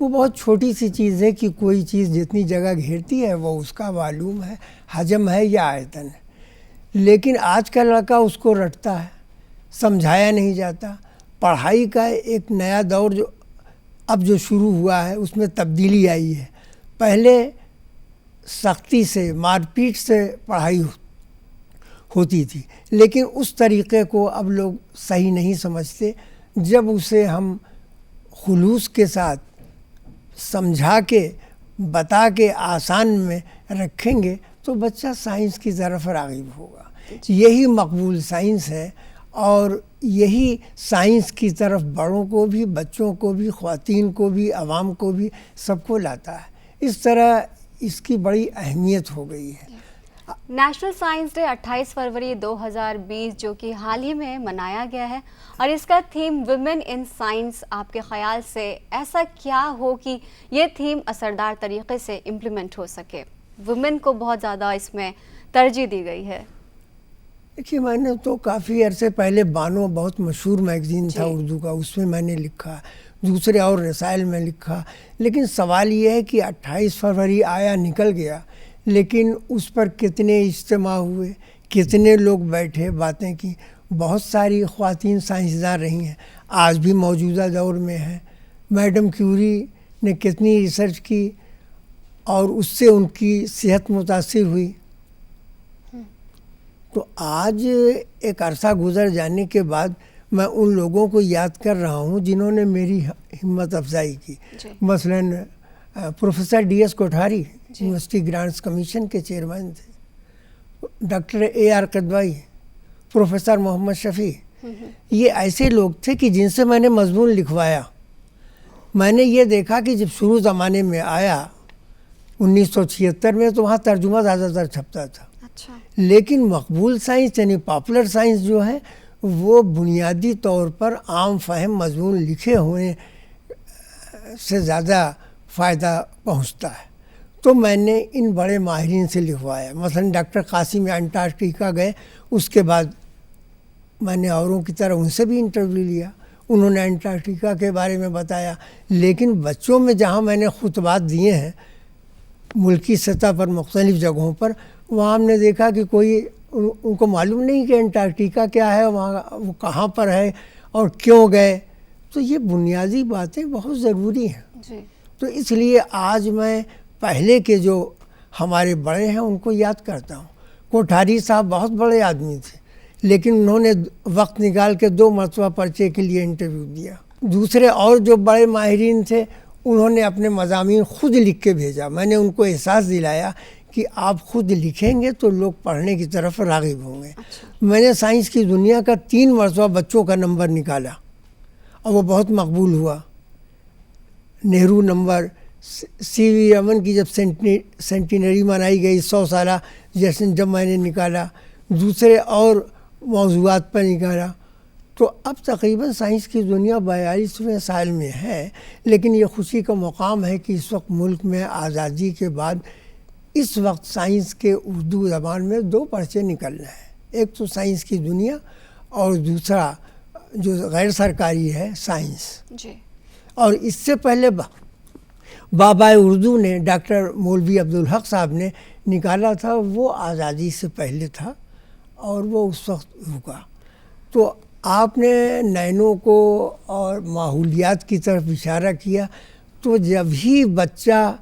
وہ بہت چھوٹی سی چیز ہے کہ کوئی چیز جتنی جگہ گھیرتی ہے وہ اس کا معلوم ہے، حجم ہے یا آیتن ہے. لیکن آج کا لڑکا اس کو رٹتا ہے، سمجھایا نہیں جاتا. پڑھائی کا ایک نیا دور جو شروع ہوا ہے اس میں تبدیلی آئی ہے. پہلے سختی سے، مار پیٹ سے پڑھائی ہوتی تھی، لیکن اس طریقے کو اب لوگ صحیح نہیں سمجھتے. جب اسے ہم خلوص کے ساتھ سمجھا کے بتا کے آسان میں رکھیں گے تو بچہ سائنس کی طرف راغب ہوگا. یہی مقبول سائنس ہے، اور یہی سائنس کی طرف بڑوں کو بھی، بچوں کو بھی، خواتین کو بھی، عوام کو بھی، سب کو لاتا ہے. اس طرح اس کی بڑی اہمیت ہو گئی ہے. نیشنل سائنس ڈے 28 فروری 2020 جو کہ حال ہی میں منایا گیا ہے، اور اس کا تھیم ویمن ان سائنس، آپ کے خیال سے ایسا کیا ہو کہ یہ تھیم اثردار طریقے سے امپلیمنٹ ہو سکے؟ ویمن کو بہت زیادہ اس میں ترجیح دی گئی ہے. دیکھیے، میں نے تو کافی عرصے پہلے بانو بہت مشہور میگزین تھا اردو کا، اس میں میں نے لکھا، دوسرے اور رسائل میں لکھا. لیکن سوال یہ ہے کہ 28 فروری آیا نکل گیا، لیکن اس پر کتنے اجتماع ہوئے، کتنے لوگ بیٹھے، باتیں کی. بہت ساری خواتین سائنسداں رہی ہیں، آج بھی موجودہ دور میں ہیں. میڈم کیوری نے کتنی ریسرچ کی اور اس سے ان کی صحت متاثر ہوئی. تو آج ایک عرصہ گزر جانے کے بعد میں ان لوگوں کو یاد کر رہا ہوں جنہوں نے میری ہمت افزائی کی. مثلاً professor D S Kothari university grants commission کے چیئرمین تھے، doctor A R Kidwai, professor Mohammad Shafi. یہ ایسے لوگ تھے کہ جن سے میں نے مضمون لکھوایا. میں نے یہ دیکھا کہ جب شروع زمانے میں آیا 1976 میں تو وہاں ترجمہ زیادہ تر چھپتا تھا. لیکن مقبول سائنس یعنی پاپولر سائنس جو ہے وہ بنیادی طور پر عام فہم مضمون لکھے ہوئے سے زیادہ فائدہ پہنچتا ہے. تو میں نے ان بڑے ماہرین سے لکھوایا. مثلا ڈاکٹر قاسم انٹارکٹیکا گئے، اس کے بعد میں نے اوروں کی طرح ان سے بھی انٹرویو لیا، انہوں نے انٹارکٹیکا کے بارے میں بتایا. لیکن بچوں میں جہاں میں نے خطبات دیے ہیں ملکی سطح پر مختلف جگہوں پر، وہاں ہم نے دیکھا کہ کوئی ان کو معلوم نہیں کہ انٹارکٹیکا کیا ہے، وہاں وہ کہاں پر ہے اور کیوں گئے. تو یہ بنیادی باتیں بہت ضروری ہیں. تو اس لیے آج میں پہلے کے جو ہمارے بڑے ہیں ان کو یاد کرتا ہوں. کوٹھاری صاحب بہت بڑے آدمی تھے، لیکن انہوں نے وقت نکال کے 2 مرتبہ پرچے کے لیے انٹرویو دیا. دوسرے اور جو بڑے ماہرین تھے انہوں نے اپنے مضامین خود لکھ کے بھیجا. میں نے ان کو احساس دلایا کہ آپ خود لکھیں گے تو لوگ پڑھنے کی طرف راغب ہوں گے. میں نے سائنس کی دنیا کا 3 مرتبہ بچوں کا نمبر نکالا اور وہ بہت مقبول ہوا. نہرو نمبر، سی وی رمن کی جب سینٹینری منائی گئی 100 سالہ جشن جب میں نے نکالا، دوسرے اور موضوعات پر نکالا. تو اب تقریباً سائنس کی دنیا 42ویں سال میں ہے. لیکن یہ خوشی کا مقام ہے کہ اس وقت ملک میں آزادی کے بعد اس وقت سائنس کے اردو زبان میں 2 پرچے نکل رہے ہیں. ایک تو سائنس کی دنیا اور دوسرا جو غیر سرکاری ہے سائنس. اور اس سے پہلے بابا اردو نے ڈاکٹر مولوی عبدالحق صاحب نے نکالا تھا، وہ آزادی سے پہلے تھا اور وہ اس وقت رکا. تو آپ نے نینوں کو اور ماحولیات کی طرف اشارہ کیا. تو جب ہی بچہ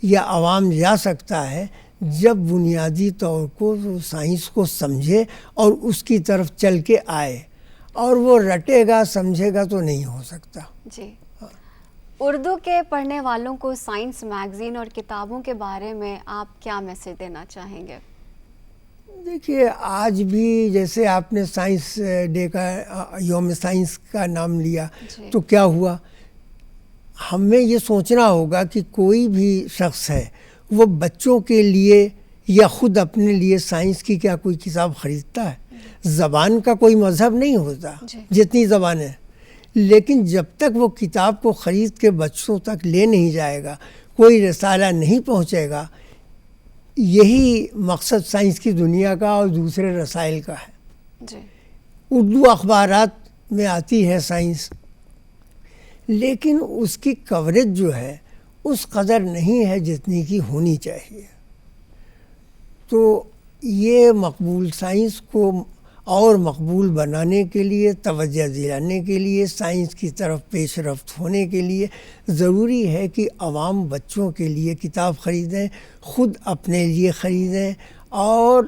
یا عوام جا سکتا ہے جب بنیادی طور کو سائنس کو سمجھے اور اس کی طرف چل کے آئے، اور وہ رٹے گا سمجھے گا تو نہیں ہو سکتا. جی، اردو کے پڑھنے والوں کو سائنس میگزین اور کتابوں کے بارے میں آپ کیا میسج دینا چاہیں گے؟ دیکھیے، آج بھی جیسے آپ نے سائنس ڈے کا، یوم سائنس کا نام لیا، تو کیا ہوا؟ ہمیں یہ سوچنا ہوگا کہ کوئی بھی شخص ہے وہ بچوں کے لیے یا خود اپنے لیے سائنس کی کیا کوئی کتاب خریدتا ہے؟ زبان کا کوئی مذہب نہیں ہوتا، جتنی زبانیں. لیکن جب تک وہ کتاب کو خرید کے بچوں تک لے نہیں جائے گا، کوئی رسالہ نہیں پہنچے گا. یہی مقصد سائنس کی دنیا کا اور دوسرے رسائل کا ہے. اردو اخبارات میں آتی ہے سائنس، لیکن اس کی کوریج جو ہے اس قدر نہیں ہے جتنی کی ہونی چاہیے. تو یہ مقبول سائنس کو اور مقبول بنانے کے لیے، توجہ دلانے کے لیے، سائنس کی طرف پیش رفت ہونے کے لیے ضروری ہے کہ عوام بچوں کے لیے کتاب خریدیں، خود اپنے لیے خریدیں، اور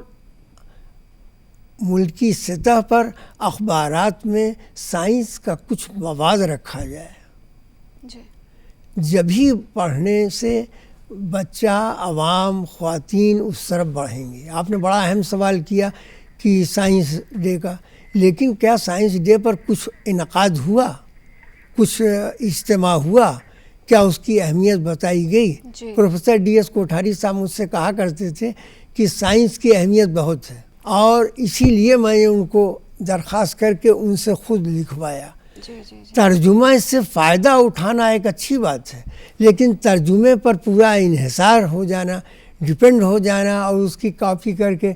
ملکی سطح پر اخبارات میں سائنس کا کچھ مواد رکھا جائے. جبھی پڑھنے سے بچہ، عوام، خواتین اس طرف بڑھیں گے. آپ نے بڑا اہم سوال کیا کہ سائنس ڈے کا، لیکن کیا سائنس ڈے پر کچھ انعقاد ہوا، کچھ اجتماع ہوا، کیا اس کی اہمیت بتائی گئی؟ پروفیسر ڈی ایس کوٹھاری صاحب مجھ سے کہا کرتے تھے کہ سائنس کی اہمیت بہت ہے، اور اسی لیے میں نے ان کو درخواست کر کے ان سے خود لکھوایا. ترجمہ سے فائدہ اٹھانا ایک اچھی بات ہے، لیکن ترجمے پر پورا انحصار ہو جانا، ڈپینڈ ہو جانا اور اس کی کاپی کر کے،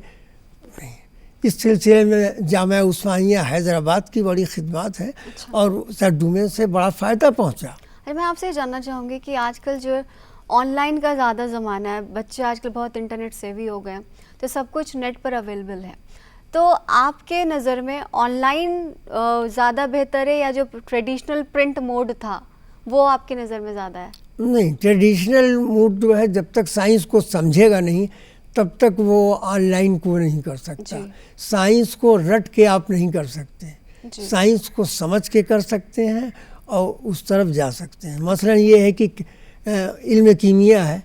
اس سلسلے میں جامعہ عثمانیہ حیدرآباد کی بڑی خدمات ہے اور ترجمے سے بڑا فائدہ پہنچا. میں آپ سے جاننا چاہوں گی کہ آج کل جو آن لائن کا زیادہ زمانہ ہے، بچے آج کل بہت انٹرنیٹ سیوی ہو گئے ہیں، تو سب کچھ نیٹ پر اویلیبل ہے. تو آپ کے نظر میں آن لائن زیادہ بہتر ہے یا جو ٹریڈیشنل پرنٹ موڈ تھا وہ آپ کے نظر میں زیادہ ہے؟ نہیں، ٹریڈیشنل موڈ جو ہے جب تک سائنس کو سمجھے گا نہیں تب تک وہ آن لائن کو نہیں کر سکتا. سائنس کو رٹ کے آپ نہیں کر سکتے، سائنس کو سمجھ کے کر سکتے ہیں اور اس طرف جا سکتے ہیں. مثلا یہ ہے کہ علم کیمیا ہے،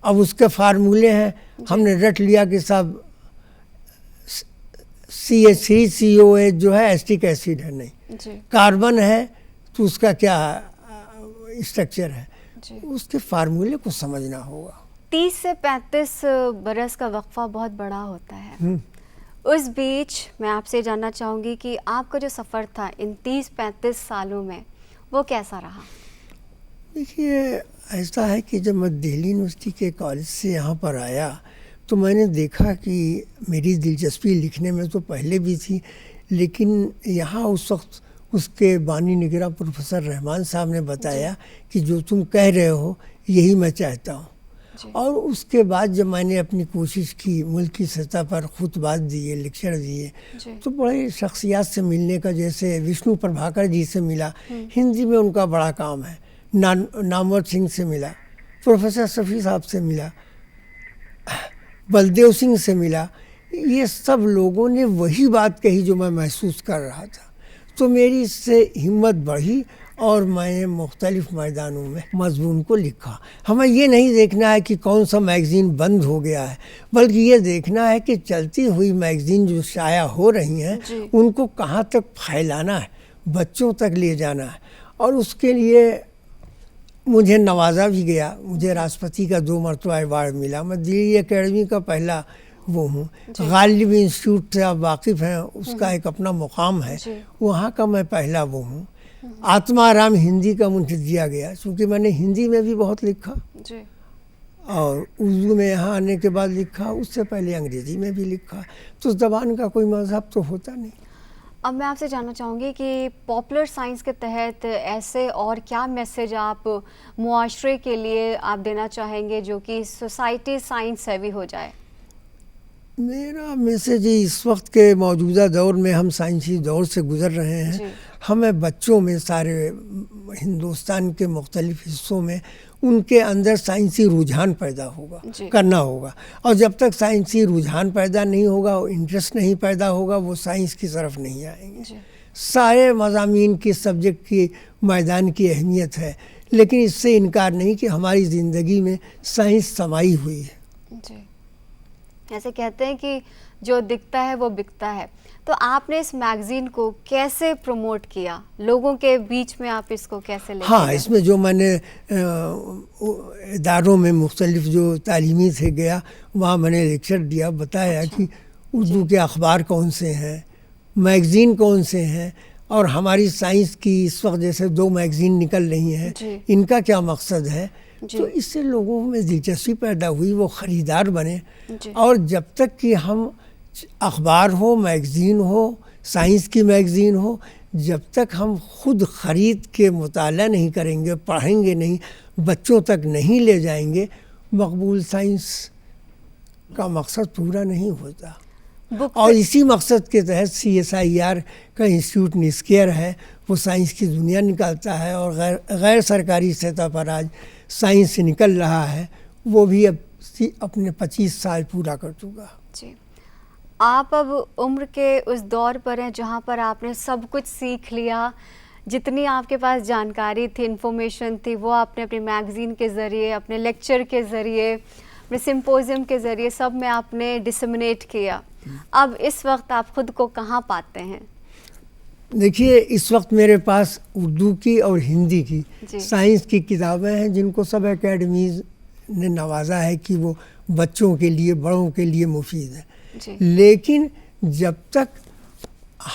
اب اس کے فارمولے ہیں، ہم نے رٹ لیا کہ صاحب CH3COH جو ہے ایسٹک ایسڈ ہے، نہیں کاربن ہے تو اس کا کیا اسٹرکچر ہے، اس کے فارمولے کو سمجھنا ہوگا. 30 سے 35 برس کا وقفہ بہت بڑا ہوتا ہے. اس بیچ میں آپ سے جاننا چاہوں گی کہ آپ کا جو سفر تھا ان 30-35 سالوں میں وہ کیسا رہا؟ دیکھیے، ایسا ہے کہ جب میں دہلی یونیورسٹی کے کالج سے یہاں پر آیا تو میں نے دیکھا کہ میری دلچسپی لکھنے میں تو پہلے بھی تھی، لیکن یہاں اس وقت اس کے بانی نگراں پروفیسر رحمان صاحب نے بتایا کہ جو تم کہہ رہے ہو یہی میں چاہتا ہوں. اور اس کے بعد جب میں نے اپنی کوشش کی، ملکی سطح پر خطبات دیے، لیکچر دیے، تو بڑے شخصیات سے ملنے کا، جیسے وشنو پربھاکر جی سے ملا، ہندی میں ان کا بڑا کام ہے، نامور سنگھ سے ملا، پروفیسر شفیع صاحب سے ملا، بلدیو سنگھ سے ملا. یہ سب لوگوں نے وہی بات کہی جو میں محسوس کر رہا تھا. تو میری اس سے ہمت بڑھی اور میں نے مختلف میدانوں میں مضمون کو لکھا. ہمیں یہ نہیں دیکھنا ہے کہ کون سا میگزین بند ہو گیا ہے، بلکہ یہ دیکھنا ہے کہ چلتی ہوئی میگزین جو شائع ہو رہی ہیں ان کو کہاں تک پھیلانا ہے، بچوں تک لے جانا ہے. اور اس کے لیے مجھے نوازا بھی گیا، مجھے راشٹرپتی کا 2 مرتبہ ایوارڈ ملا. میں دلی اکیڈمی کا پہلا وہ ہوں. غالب انسٹیٹیوٹ سے آپ واقف ہیں، اس کا ایک اپنا مقام ہے، وہاں کا میں پہلا وہ ہوں. آتما رام ہندی کا مجھے دیا گیا، چونکہ میں نے ہندی میں بھی بہت لکھا اور اردو میں یہاں آنے کے بعد لکھا، اس سے پہلے انگریزی میں بھی لکھا. تو زبان کا کوئی مذہب تو ہوتا نہیں. اب میں آپ سے جاننا چاہوں گی کہ پاپولر سائنس کے تحت ایسے اور کیا میسیج آپ معاشرے کے لیے آپ دینا چاہیں گے جو کہ سوسائٹی سائنس سیوی ہو جائے؟ میرا میسیج اس وقت کے موجودہ دور میں ہم سائنسی دور سے گزر رہے ہیں، ہمیں بچوں میں، سارے ہندوستان کے مختلف حصوں میں ان کے اندر سائنسی رجحان پیدا ہوگا، کرنا ہوگا. اور جب تک سائنسی رجحان پیدا نہیں ہوگا، انٹرسٹ نہیں پیدا ہوگا، وہ سائنس کی طرف نہیں آئیں گے. سارے مضامین کی، سبجیکٹ کی، میدان کی اہمیت ہے، لیکن اس سے انکار نہیں کہ ہماری زندگی میں سائنس سمائی ہوئی ہے. ایسے کہتے ہیں کہ جو دکھتا ہے وہ بکتا ہے. تو آپ نے اس میگزین کو کیسے پروموٹ کیا، لوگوں کے بیچ میں آپ اس کو کیسے لے گئے؟ ہاں، اس میں جو میں نے اداروں میں مختلف جو تعلیمی سے گیا، وہاں میں نے لیکچر دیا، بتایا کہ اردو کے اخبار کون سے ہیں، میگزین کون سے ہیں، اور ہماری سائنس کی اس وقت جیسے 2 میگزین نکل رہی ہیں، ان کا کیا مقصد ہے. تو اس سے لوگوں میں دلچسپی پیدا ہوئی، وہ خریدار بنے. اور جب تک کہ ہم اخبار ہو، میگزین ہو، سائنس کی میگزین ہو، جب تک ہم خود خرید کے مطالعہ نہیں کریں گے، پڑھیں گے نہیں، بچوں تک نہیں لے جائیں گے، مقبول سائنس کا مقصد پورا نہیں ہوتا. اور اسی مقصد کے تحت CSIR کا انسٹیٹیوٹ نسکیئر ہے، وہ سائنس کی دنیا نکالتا ہے، اور غیر سرکاری سطح پر آج سائنس سے نکل رہا ہے. وہ بھی اب اپنے 25 سال پورا کر چکا. جی، آپ اب عمر کے اس دور پر ہیں جہاں پر آپ نے سب کچھ سیکھ لیا، جتنی آپ کے پاس جانکاری تھی، انفارمیشن تھی، وہ آپ نے اپنی میگزین کے ذریعے، اپنے لیکچر کے ذریعے، اپنے سمپوزیم کے ذریعے سب میں آپ نے ڈسمنیٹ کیا. اب اس وقت آپ خود کو کہاں پاتے ہیں؟ دیکھیے، اس وقت میرے پاس اردو کی اور ہندی کی سائنس کی کتابیں ہیں، جن کو سب اکیڈمیز نے نوازا ہے کہ وہ بچوں کے لیے، بڑوں کے لیے مفید ہے. لیکن جب تک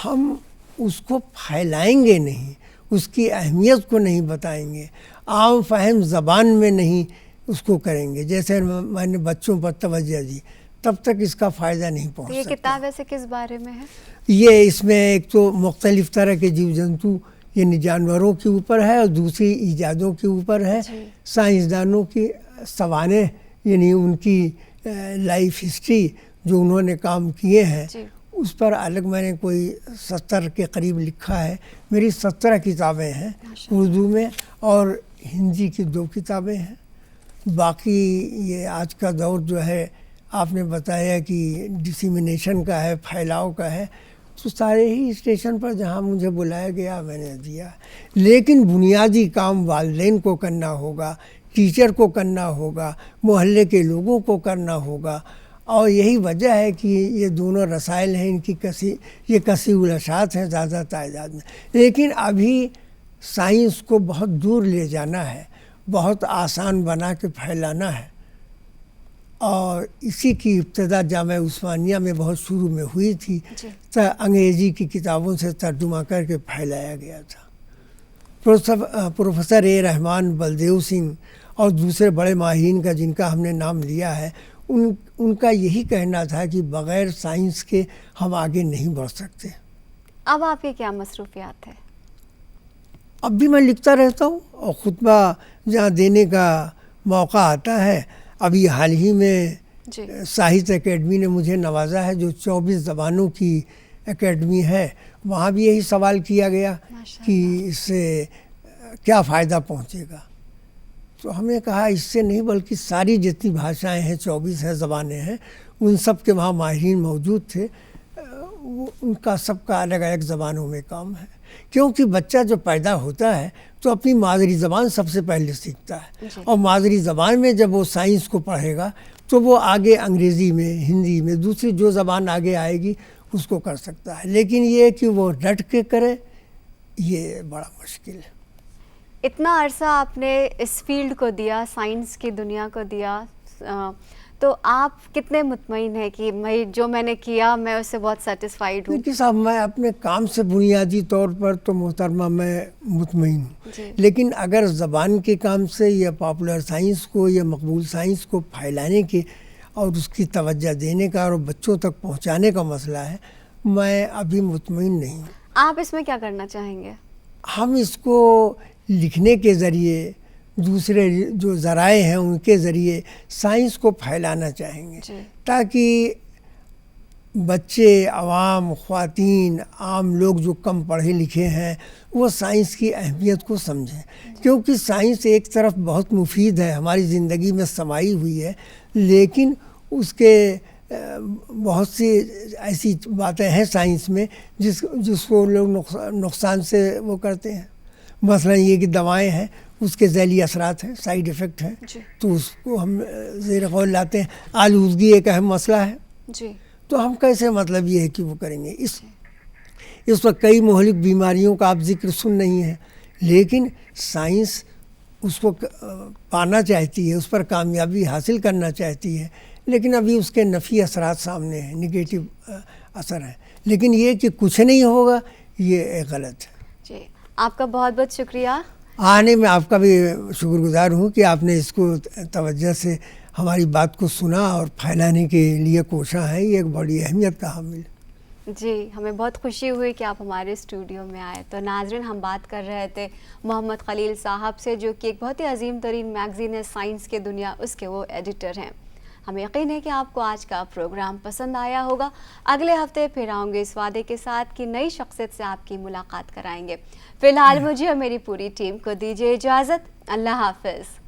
ہم اس کو پھیلائیں گے نہیں، اس کی اہمیت کو نہیں بتائیں گے، عام فہم زبان میں نہیں اس کو کریں گے، جیسے میں نے بچوں پر توجہ دی، تب تک اس کا فائدہ نہیں پہنچ سکتا. یہ کتاب ایسے کس بارے میں ہے؟ یہ اس میں ایک تو مختلف طرح کے جیو جنتو یعنی جانوروں کے اوپر ہے، اور دوسری ایجادوں کے اوپر ہے. سائنسدانوں کی سوانح یعنی ان کی لائف ہسٹری جو انہوں نے کام کیے ہیں، اس پر الگ میں نے کوئی 70 کے قریب لکھا ہے. میری 17 کتابیں ہیں اردو میں، اور ہندی کی 2 کتابیں ہیں. باقی یہ آج کا دور جو ہے، آپ نے بتایا کہ ڈسیمینیشن کا ہے، پھیلاؤ کا ہے، تو سارے ہی اسٹیشن پر جہاں مجھے بلایا گیا میں نے دیا. لیکن بنیادی کام والدین کو کرنا ہوگا، ٹیچر کو کرنا ہوگا، محلے کے لوگوں کو کرنا ہوگا. اور یہی وجہ ہے کہ یہ دونوں رسائل ہیں، ان کی یہ کثیر الاشاعت ہیں زیادہ تعداد میں. لیکن ابھی سائنس کو بہت دور لے جانا ہے، بہت آسان بنا کے پھیلانا ہے. اور اسی کی ابتدا جامعہ عثمانیہ میں بہت شروع میں ہوئی تھی. انگریزی کی کتابوں سے ترجمہ کر کے پھیلایا گیا تھا. پروفیسر اے رحمان، بلدیو سنگھ اور دوسرے بڑے ماہرین کا جن کا ہم نے نام لیا ہے، ان کا یہی کہنا تھا کہ بغیر سائنس کے ہم آگے نہیں بڑھ سکتے. اب آپ کی کیا مصروفیات ہے؟ اب بھی میں لکھتا رہتا ہوں، اور خطبہ جہاں دینے کا موقع آتا ہے. ابھی حال ہی میں ساہتیہ اکیڈمی نے مجھے نوازا ہے، جو 24 زبانوں کی اکیڈمی ہے. وہاں بھی یہی سوال کیا گیا کہ اس سے کیا فائدہ پہنچے گا. تو ہم نے کہا اس سے نہیں، بلکہ ساری جتنی بھاشائیں ہیں، 24 ہیں زبانیں ہیں، ان سب کے وہاں ماہرین موجود تھے. ان کا سب کا الگ الگ زبانوں میں کام ہے. کیونکہ بچہ جو پیدا ہوتا ہے تو اپنی مادری زبان سب سے پہلے سیکھتا ہے، اور مادری زبان میں جب وہ سائنس کو پڑھے گا تو وہ آگے انگریزی میں، ہندی میں، دوسری جو زبان آگے آئے گی اس کو کر سکتا ہے. لیکن یہ کہ وہ ڈٹ کے کرے، یہ بڑا مشکل ہے. اتنا عرصہ آپ نے اس فیلڈ کو دیا، سائنس کی دنیا کو دیا، تو آپ کتنے مطمئن ہیں کہ جو میں نے کیا میں اس سے بہت سیٹسفائیڈ ہوں؟ دیکھیے صاحب، میں اپنے کام سے بنیادی طور پر تو محترمہ میں مطمئن ہوں. لیکن اگر زبان کے کام سے یا پاپولر سائنس کو یا مقبول سائنس کو پھیلانے کے اور اس کی توجہ دینے کا اور بچوں تک پہنچانے کا مسئلہ ہے، میں ابھی مطمئن نہیں ہوں. آپ اس میں کیا کرنا چاہیں گے؟ ہم اس کو لکھنے کے ذریعے، دوسرے جو ذرائع ہیں ان کے ذریعے سائنس کو پھیلانا چاہیں گے، تاکہ بچے، عوام، خواتین، عام لوگ جو کم پڑھے لکھے ہیں وہ سائنس کی اہمیت کو سمجھیں. کیونکہ سائنس ایک طرف بہت مفید ہے، ہماری زندگی میں سمائی ہوئی ہے، لیکن اس کے بہت سی ایسی باتیں ہیں سائنس میں جس کو لوگ نقصان سے وہ کرتے ہیں. مثلا یہ کہ دوائیں ہیں، اس کے ذیلی اثرات ہیں، سائیڈ ایفیکٹ ہیں، تو اس کو ہم زیر غور لاتے ہیں. آلودگی ایک اہم مسئلہ ہے، تو ہم کیسے مطلب یہ ہے کہ وہ کریں گے. اس وقت کئی مہلک بیماریوں کا آپ ذکر سن نہیں ہیں، لیکن سائنس اس کو پانا چاہتی ہے، اس پر کامیابی حاصل کرنا چاہتی ہے، لیکن ابھی اس کے نفی اثرات سامنے ہیں، نگیٹو اثر ہیں. لیکن یہ کہ کچھ نہیں ہوگا، یہ غلط ہے. جی، آپ کا بہت بہت شکریہ. آنے میں آپ کا بھی شکر گزار ہوں کہ آپ نے اس کو توجہ سے ہماری بات کو سنا اور پھیلانے کے لیے کوشاں ہے. یہ ایک بڑی اہمیت کا حامل ہے. جی ہمیں بہت خوشی ہوئی کہ آپ ہمارے اسٹوڈیو میں آئے. تو ناظرین ہم بات کر رہے تھے محمد خلیل صاحب سے جو کہ ایک بہت ہی عظیم ترین میگزین ہے سائنس کے دنیا، اس کے وہ ایڈیٹر ہیں. ہمیں یقین ہے کہ آپ کو آج کا پروگرام پسند آیا ہوگا. اگلے ہفتے پھر آؤں گے اس وعدے کے ساتھ کہ نئی شخصیت سے آپ کی ملاقات کرائیں گے. فی الحال مجھے اور میری پوری ٹیم کو دیجیے اجازت. اللہ حافظ.